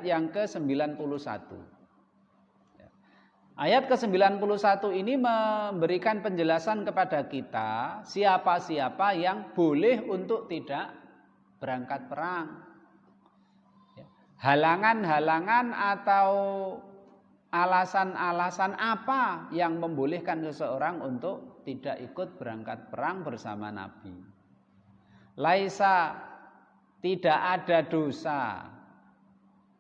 yang ke-91. Ayat ke-91 ini memberikan penjelasan kepada kita siapa-siapa yang boleh untuk tidak berangkat perang. Halangan-halangan atau alasan-alasan apa yang membolehkan seseorang untuk tidak ikut berangkat perang bersama Nabi. Laisa, tidak ada dosa,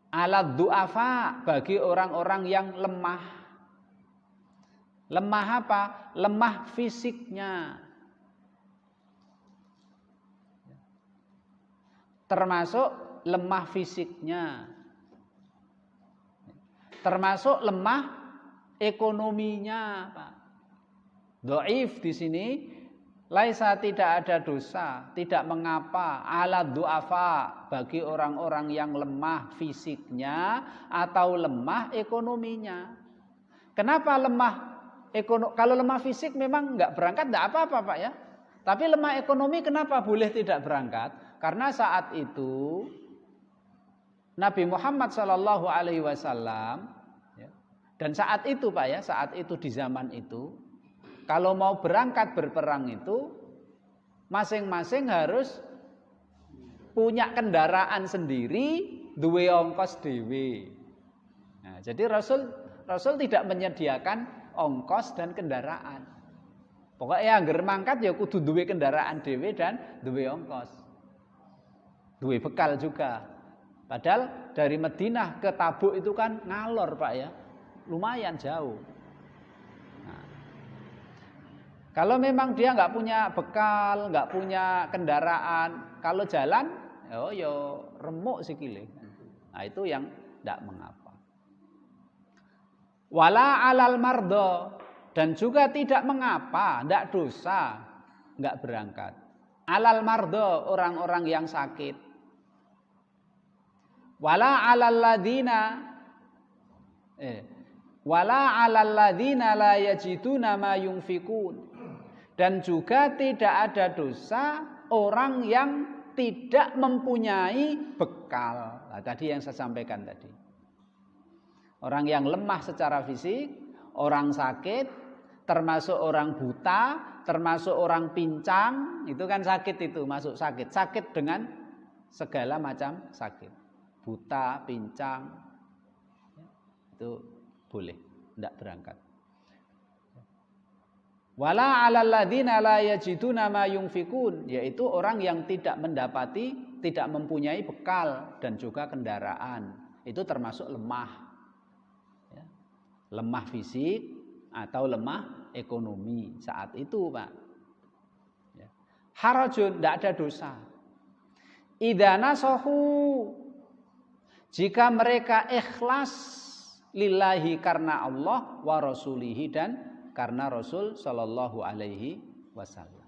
alad du'afa, bagi orang-orang yang lemah. Lemah apa? Lemah fisiknya. Termasuk lemah fisiknya. Termasuk lemah ekonominya, Pak. Dhaif di sini, laisa, tidak ada dosa, tidak mengapa, ala du'afa, bagi orang-orang yang lemah fisiknya atau lemah ekonominya. Kenapa lemah? Kalau lemah fisik memang enggak berangkat enggak apa-apa, Pak ya. Tapi lemah ekonomi kenapa boleh tidak berangkat? Karena saat itu Nabi Muhammad SAW dan saat itu, Pak ya, saat itu di zaman itu kalau mau berangkat berperang itu masing-masing harus punya kendaraan sendiri, duwe ongkos dhewe. Nah, jadi Rasul tidak menyediakan ongkos dan kendaraan. Pokoknya angger mangkat ya kudu duwe kendaraan dhewe dan duwe ongkos. Duwe bekal juga. Padahal dari Madinah ke Tabuk itu kan ngalor, Pak ya. Lumayan jauh. Nah, kalau memang dia nggak punya bekal, nggak punya kendaraan, kalau jalan yo remuk sikile. Nah, itu yang tidak mengapa. Wala alal mardo, dan juga tidak mengapa, tidak dosa, nggak berangkat. Alal mardo, orang-orang yang sakit. Wala alal ladina, wala alal ladina la yajiduna ma yunfikun, dan juga tidak ada dosa orang yang tidak mempunyai bekal. Nah, tadi yang saya sampaikan tadi. Orang yang lemah secara fisik, orang sakit, termasuk orang buta, termasuk orang pincang, itu kan sakit itu, masuk sakit. Sakit dengan segala macam sakit. Buta, pincang, itu boleh, tidak berangkat. Wala 'alal ladzina la yajiduna ma yunfikun, yaitu orang yang tidak mendapati, tidak mempunyai bekal dan juga kendaraan. Itu termasuk lemah. Lemah fisik atau lemah ekonomi saat itu, Pak. Harajun, tidak ada dosa. Idza nasahu, jika mereka ikhlas lillahi, karena Allah, wa rasulihi, dan karena Rasul sallallahu alaihi wasallam.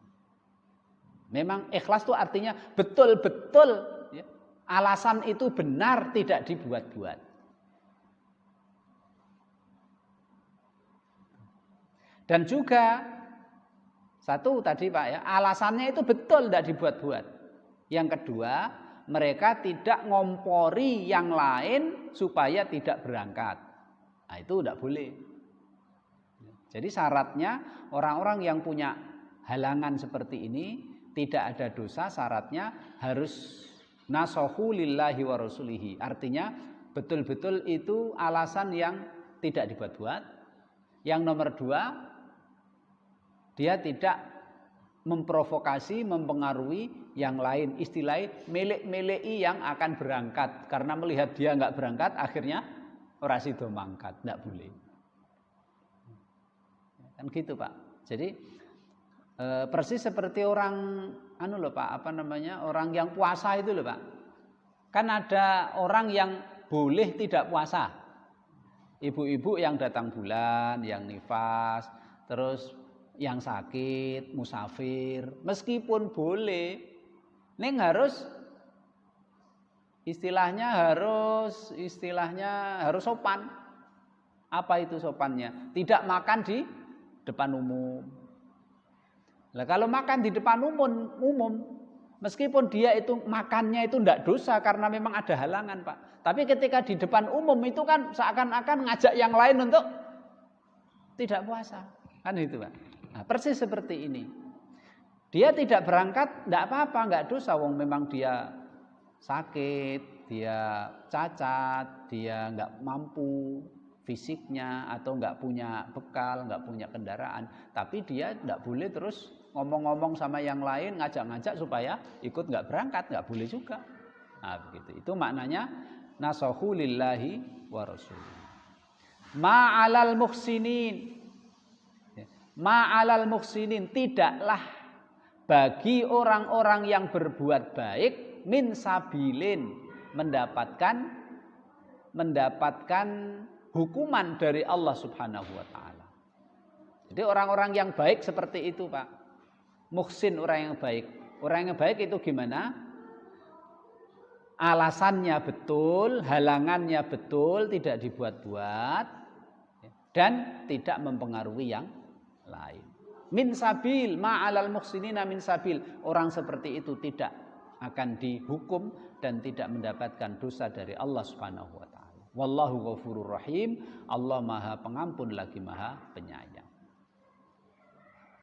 Memang ikhlas itu artinya betul-betul ya, alasan itu benar, tidak dibuat-buat. Dan juga satu tadi, Pak ya, alasannya itu betul, tidak dibuat-buat. Yang kedua, mereka tidak ngompori yang lain supaya tidak berangkat. Nah, itu tidak boleh. Jadi syaratnya orang-orang yang punya halangan seperti ini tidak ada dosa, syaratnya harus nasohu lillahi wa rasulihi. Artinya betul-betul itu alasan yang tidak dibuat-buat. Yang nomor dua, dia tidak memprovokasi, mempengaruhi yang lain. Istilahnya melek-meleki yang akan berangkat. Karena melihat dia nggak berangkat, akhirnya ora sido mangkat. Nggak boleh. Kan gitu, Pak. Jadi persis seperti orang orang yang puasa itu loh, Pak. Kan ada orang yang boleh tidak puasa. Ibu-ibu yang datang bulan, yang nifas, terus yang sakit, musafir, meskipun boleh, ning istilahnya harus sopan. Apa itu sopannya? Tidak makan di depan umum. Nah, kalau makan di depan umum, Meskipun dia itu makannya itu tidak dosa karena memang ada halangan, Pak. Tapi ketika di depan umum itu kan seakan-akan ngajak yang lain untuk tidak puasa. Kan itu, Pak. Nah, persis seperti ini. Dia tidak berangkat, tidak apa-apa, enggak dosa. Wong memang dia sakit, dia cacat, dia enggak mampu fisiknya atau enggak punya bekal, enggak punya kendaraan. Tapi dia tidak boleh terus ngomong-ngomong sama yang lain, ngajak-ngajak supaya ikut enggak berangkat, enggak boleh juga. Nah, begitu. Itu maknanya nasahu lillahi wa rasulih. Ma'alal muhsinin. Ma'alal muhsinin, tidaklah bagi orang-orang yang berbuat baik min sabilin mendapatkan hukuman dari Allah Subhanahu wa taala. Jadi orang-orang yang baik seperti itu, Pak. Muhsin, orang yang baik. Orang yang baik itu gimana? Alasannya betul, halangannya betul, tidak dibuat-buat dan tidak mempengaruhi yang lain. Min sabil, ma'alal muhsinina min sabil. Orang seperti itu tidak akan dihukum dan tidak mendapatkan dosa dari Allah Subhanahu wa taala. Wallahu ghafurur rahim. Allah Maha Pengampun lagi Maha Penyayang.